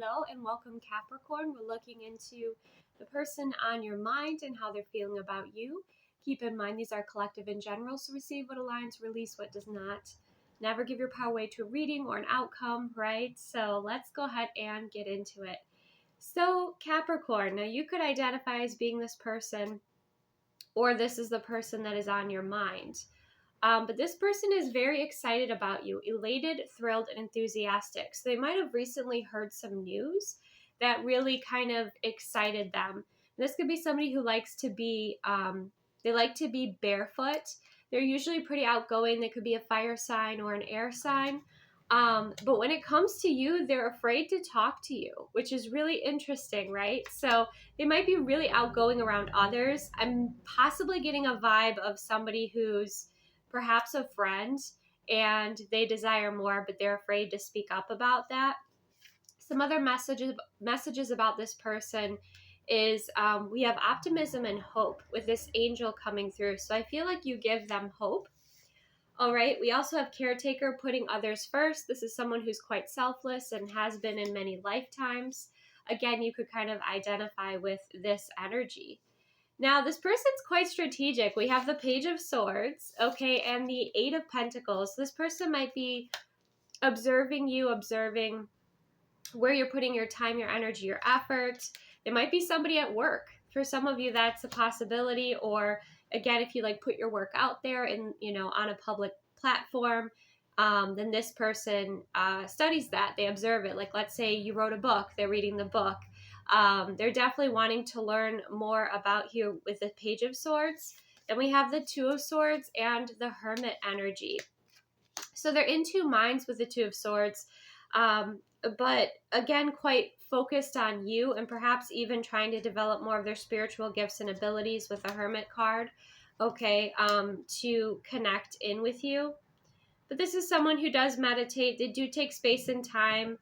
Hello and welcome, Capricorn. We're looking into the person on your mind and how they're feeling about you. Keep in mind these are collective in general, so receive what aligns, release what does not. Never give your power away to a reading or an outcome, right? So let's go ahead and get into it. So Capricorn, now you could identify as being this person, or this is the person that is on your mind. But this person is very excited about you, elated, thrilled, and enthusiastic. So they might have recently heard some news that really kind of excited them. This could be somebody who likes to be, they like to be barefoot. They're usually pretty outgoing. They could be a fire sign or an air sign. But when it comes to you, they're afraid to talk to you, which is really interesting, right? So they might be really outgoing around others. I'm possibly getting a vibe of somebody who's perhaps a friend and they desire more, but they're afraid to speak up about that. Some other messages about this person is we have optimism and hope with this angel coming through. So I feel like you give them hope. All right, we also have caretaker, putting others first. This is someone who's quite selfless and has been in many lifetimes. Again, you could kind of identify with this energy. Now, this person's quite strategic. We have the Page of Swords, okay, and the Eight of Pentacles. This person might be observing you, observing where you're putting your time, your energy, your effort. It might be somebody at work. For some of you, that's a possibility. Or again, if you like put your work out there and, on a public platform, then this person studies that. They observe it. Like, let's say you wrote a book, they're reading the book. They're definitely wanting to learn more about you with the Page of Swords. Then we have the Two of Swords and the Hermit energy. So they're in two minds with the Two of Swords, but again, quite focused on you and perhaps even trying to develop more of their spiritual gifts and abilities with the Hermit card, okay, to connect in with you. But this is someone who does meditate. They do take space and time.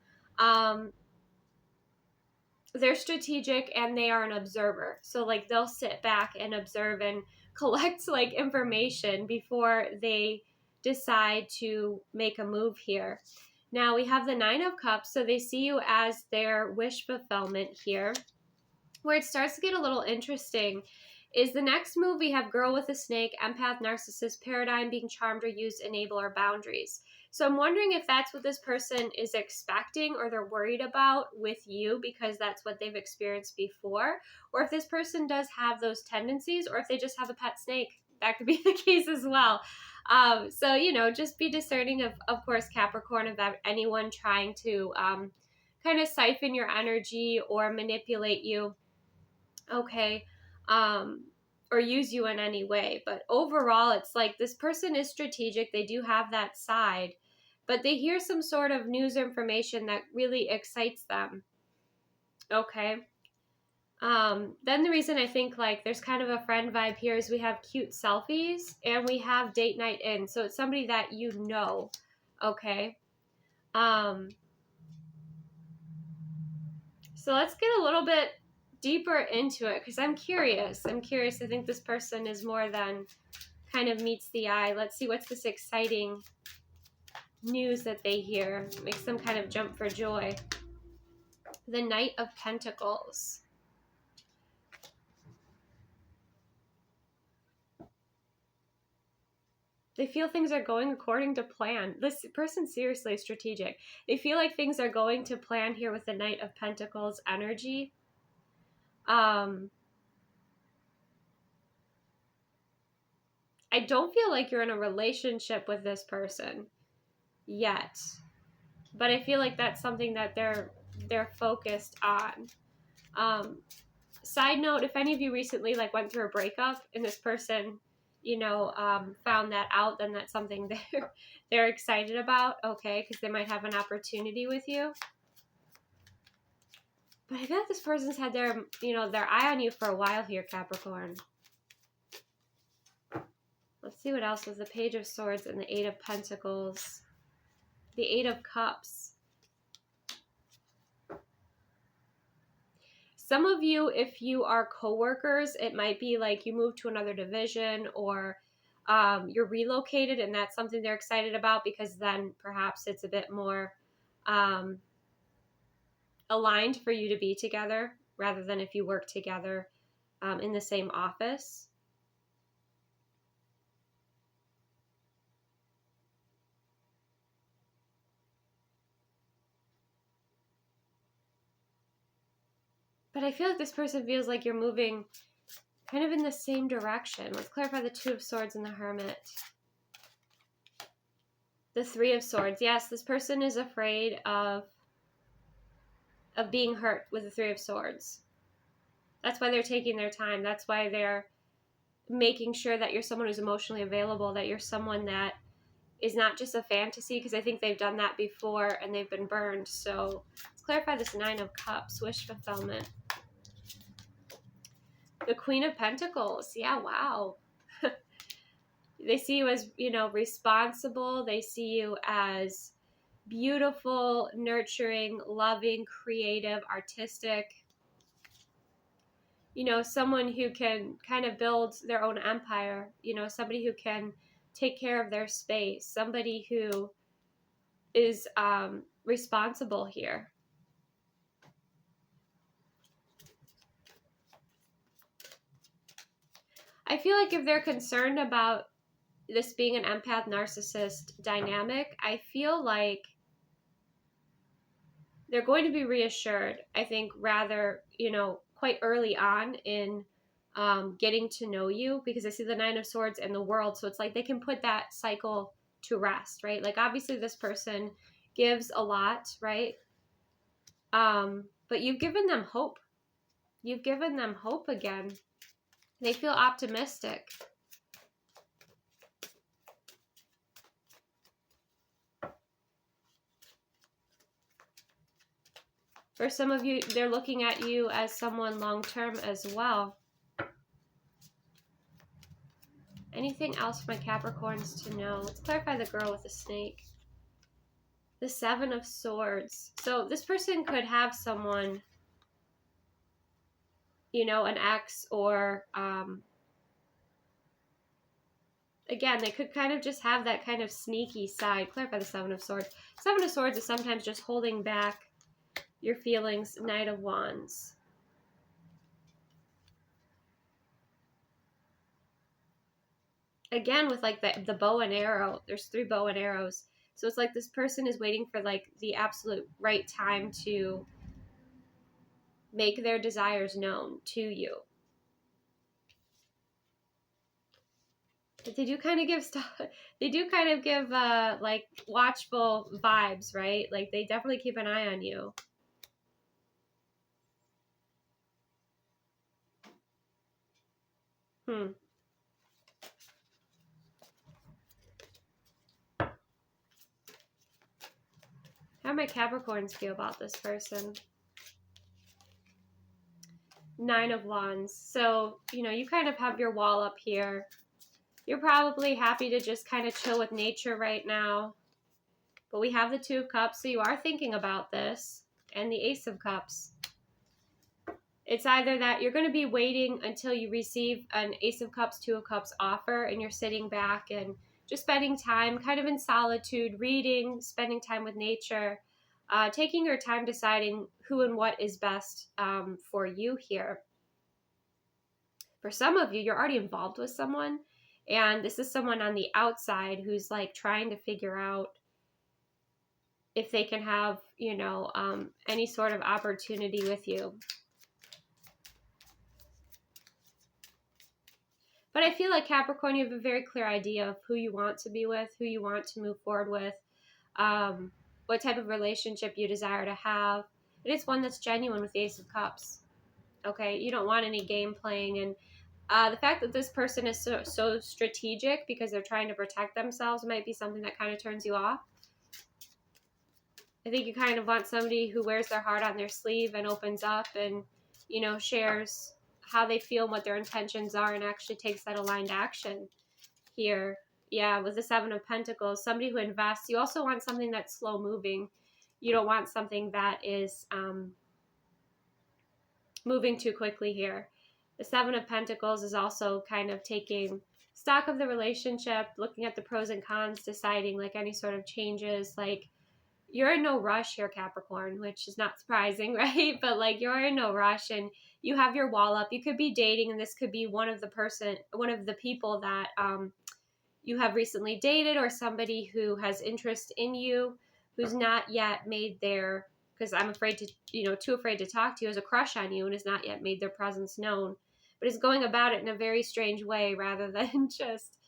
They're strategic and they are an observer. So like they'll sit back and observe and collect like information before they decide to make a move here. Now we have the Nine of Cups. So they see you as their wish fulfillment here. Where it starts to get a little interesting is the next move. We have Girl with a Snake, Empath, Narcissist, Paradigm, Being Charmed or Used, Enable, or Boundaries. So I'm wondering if that's what this person is expecting or they're worried about with you because that's what they've experienced before, or if this person does have those tendencies, or if they just have a pet snake. That could be the case as well. So, just be discerning of course, Capricorn, about anyone trying to kind of siphon your energy or manipulate you, okay, or use you in any way. But overall, it's like this person is strategic. They do have that side, but they hear some sort of news information that really excites them, okay? Then the reason I think like there's kind of a friend vibe here is we have cute selfies and we have date night in. So it's somebody that you know, okay? So let's get a little bit deeper into it because I'm curious. I think this person is more than kind of meets the eye. Let's see what's this exciting news that they hear. Makes them kind of jump for joy. The Knight of Pentacles. They feel things are going according to plan. This person seriously is strategic. They feel like things are going to plan here with the Knight of Pentacles energy. I don't feel like you're in a relationship with this person yet, but I feel like that's something that they're focused on. Side note, if any of you recently like went through a breakup and this person, found that out, then that's something they're excited about, okay, because they might have an opportunity with you. But I feel like this person's had their eye on you for a while here, Capricorn. Let's see what else was the Page of Swords and the Eight of Pentacles. The Eight of Cups. Some of you, if you are co-workers, it might be like you move to another division or you're relocated, and that's something they're excited about because then perhaps it's a bit more aligned for you to be together rather than if you work together in the same office. But I feel like this person feels like you're moving kind of in the same direction. Let's clarify the Two of Swords and the Hermit. The Three of Swords. Yes, this person is afraid of being hurt with the Three of Swords. That's why they're taking their time. That's why they're making sure that you're someone who's emotionally available, that you're someone that is not just a fantasy, because I think they've done that before and they've been burned. So let's clarify this Nine of Cups, wish fulfillment. The Queen of Pentacles. Yeah, wow. They see you as, you know, responsible. They see you as beautiful, nurturing, loving, creative, artistic. You know, someone who can kind of build their own empire. You know, somebody who can take care of their space. Somebody who is responsible here. I feel like if they're concerned about this being an empath narcissist dynamic, I feel like they're going to be reassured, I think, rather, you know, quite early on in getting to know you, because I see the Nine of Swords and the World. So it's like they can put that cycle to rest, right? Like, obviously this person gives a lot, right? But you've given them hope. You've given them hope again. They feel optimistic. For some of you, they're looking at you as someone long-term as well. Anything else for my Capricorns to know? Let's clarify the girl with the snake. The Seven of Swords. So this person could have someone, you know, an ex, or again, they could kind of just have that kind of sneaky side. Clarify the Seven of Swords. Seven of Swords is sometimes just holding back your feelings. Knight of Wands. Again, with like the bow and arrow, there's 3 bow and arrows. So it's like this person is waiting for like the absolute right time to make their desires known to you. But they do kind of give stuff, they do kind of give like watchful vibes, right? Like they definitely keep an eye on you. How do my Capricorns feel about this person? Nine of Wands. So, you know, you kind of have your wall up here. You're probably happy to just kind of chill with nature right now. But we have the Two of Cups, so you are thinking about this. And the Ace of Cups. It's either that you're going to be waiting until you receive an Ace of Cups, Two of Cups offer, and you're sitting back and just spending time kind of in solitude, reading, spending time with nature, taking your time deciding who and what is best for you here. For some of you, you're already involved with someone, and this is someone on the outside who's like trying to figure out if they can have, you know, any sort of opportunity with you. But I feel like Capricorn, you have a very clear idea of who you want to be with, who you want to move forward with, what type of relationship you desire to have. And it's one that's genuine with the Ace of Cups. Okay, you don't want any game playing. And the fact that this person is so strategic because they're trying to protect themselves might be something that kind of turns you off. I think you kind of want somebody who wears their heart on their sleeve and opens up and, you know, shares how they feel and what their intentions are and actually takes that aligned action here. Yeah, with the Seven of Pentacles, somebody who invests. You also want something that's slow moving. You don't want something that is moving too quickly here. The Seven of Pentacles is also kind of taking stock of the relationship, looking at the pros and cons, deciding like any sort of changes, like, you're in no rush here, Capricorn, which is not surprising, right? But like, you're in no rush and you have your wall up. You could be dating, and this could be one of the people that you have recently dated, or somebody who has interest in you, who's not yet made their, because I'm afraid to, too afraid to talk to you, has a crush on you and has not yet made their presence known, but is going about it in a very strange way rather than just,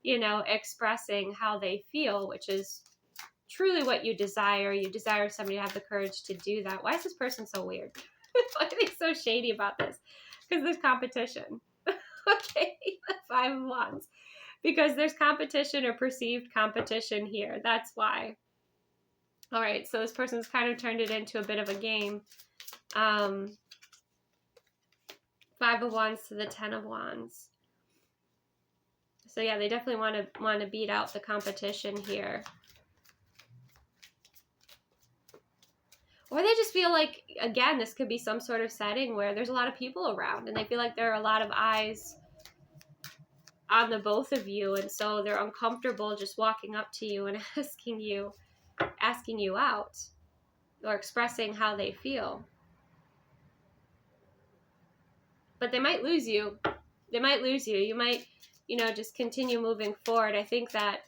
expressing how they feel, which is truly what you desire. You desire somebody to have the courage to do that. Why is this person so weird? Why are they so shady about this? Because there's competition. Okay, the 5 of Wands. Because there's competition or perceived competition here. That's why. All right, so this person's kind of turned it into a bit of a game. 5 of Wands to the 10 of Wands. So yeah, they definitely want to beat out the competition here. Or they just feel like, again, this could be some sort of setting where there's a lot of people around and they feel like there are a lot of eyes on the both of you, and so they're uncomfortable just walking up to you and asking you out or expressing how they feel. But they might lose you. You might, just continue moving forward. I think that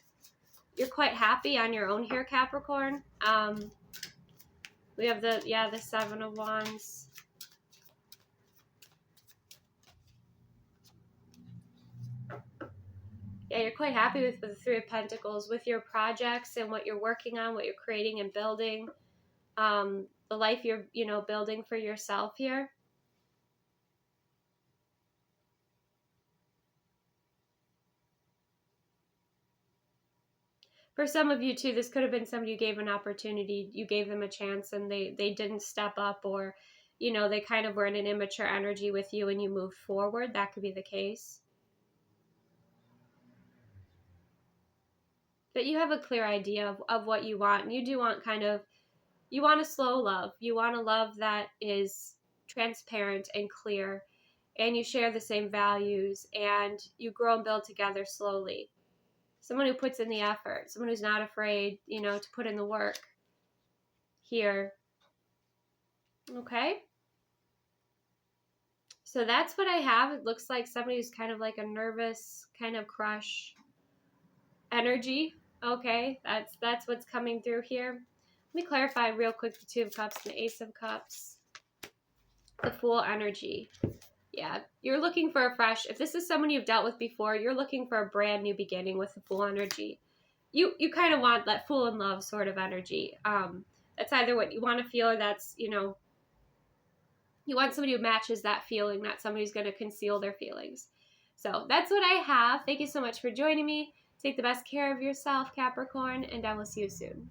you're quite happy on your own here, Capricorn. We have the 7 of Wands. Yeah, you're quite happy with the 3 of Pentacles, with your projects and what you're working on, what you're creating and building, the life you're, building for yourself here. For some of you too, this could have been somebody you gave an opportunity, you gave them a chance and they didn't step up, or, they kind of were in an immature energy with you and you moved forward. That could be the case. But you have a clear idea of what you want. And you do want you want a slow love. You want a love that is transparent and clear, and you share the same values, and you grow and build together slowly. Someone who puts in the effort, someone who's not afraid, to put in the work here. Okay? So that's what I have. It looks like somebody who's kind of like a nervous kind of crush energy. Okay? That's what's coming through here. Let me clarify real quick the 2 of Cups and the Ace of Cups. The Fool energy. Yeah, you're looking for a fresh, if this is someone you've dealt with before, you're looking for a brand new beginning with the Fool energy. You kind of want that Fool in love sort of energy. That's either what you want to feel, or that's, you want somebody who matches that feeling, not somebody who's going to conceal their feelings. So that's what I have. Thank you so much for joining me. Take the best care of yourself, Capricorn, and I will see you soon.